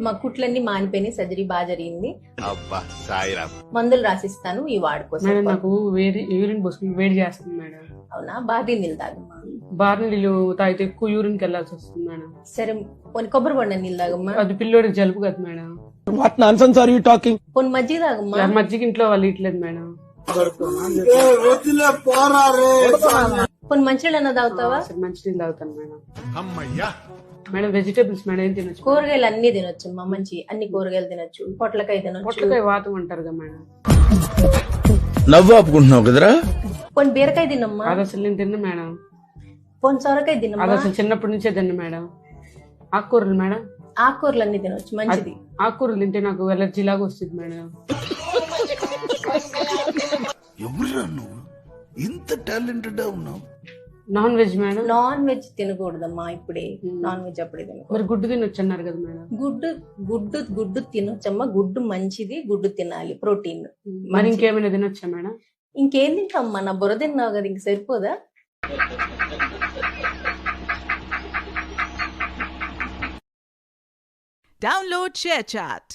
మా కుట్లన్నీ మానిపోయినాయి, సర్జరీ బాగా జరిగింది. అబ్బా సాయిరామ్. మందులు రాసిస్తాను, ఈ వాడుకో. మేడం నాకు వేడి యూరిన్ పోసుకుని వేడి చేస్తుంది మేడం. అవునా, బాగా నీళ్ళు తాగమ్మా. బార్ని నీళ్ళు తాగితే ఎక్కువ యూరిన్కి వెళ్ళాల్సి వస్తుంది మేడం. సరే కొన్ని కొబ్బరి బొండ నీళ్ళు తాగమ్మా. అది పిల్లోడికి జలుబు కదా madam. What nonsense are you talking? కొన్ని మజ్జిగ తాగమ్మా. మజ్జిగ ఇంట్లో వాళ్ళు ఇట్లేదు మేడం. కొన్ని మంచినీళ్ళన్నా తాగుతావా? మంచి నీళ్ళు తాగుతాను మేడం. అమ్మయ్యా. మేడం వెజిటేబుల్స్ మేడం ఏం తినొచ్చు? కూరగాయలు అన్ని తినొచ్చు అమ్మా, మంచి అన్ని కూరగాయలు తినొచ్చు. పొట్లకాయ తినొచ్చు. పొట్లకాయ వాతం అంటారు కదా మేడం. నవ్వు ఆపుకుంటున్నావు కదరా? కొన్ని బీరకాయ తినమ్మా. అది అసలు నేను తిన్నా మేడం. కొన్ని సొరకాయ అది తినమ్మా. అసలు చిన్నప్పటి నుంచే తిన్నా మేడం. ఆకుకూరలు మేడం, ఆకుకూరలు అన్ని తినొచ్చు, మంచిది. ఆకుకూరలు తింటే నాకు ఎలర్జీ లాగా వస్తుంది మేడం. ఎవరురా నువ్వు ఇంత టాలెంటెడ్ ఉన్నావు? Non veg madam. Non veg తినకూడదమ్మా ఇప్పుడే. నాన్ వెజ్ అప్పుడే తినకూడదు. మరి గుడ్డు తినొచ్చు అన్నారు కదా మేడం. గుడ్డు గుడ్డు గుడ్డు తినొచ్చమ్మా. గుడ్డు మంచిది, గుడ్డు తినాలి, ప్రోటీన్. మరి ఇంకేమైనా తినొచ్చా మేడం? ఇంకేం తింటామ్మా, నా బుర్ర తిన్నావు కదా, ఇంక సరిపోదా? Download ShareChat.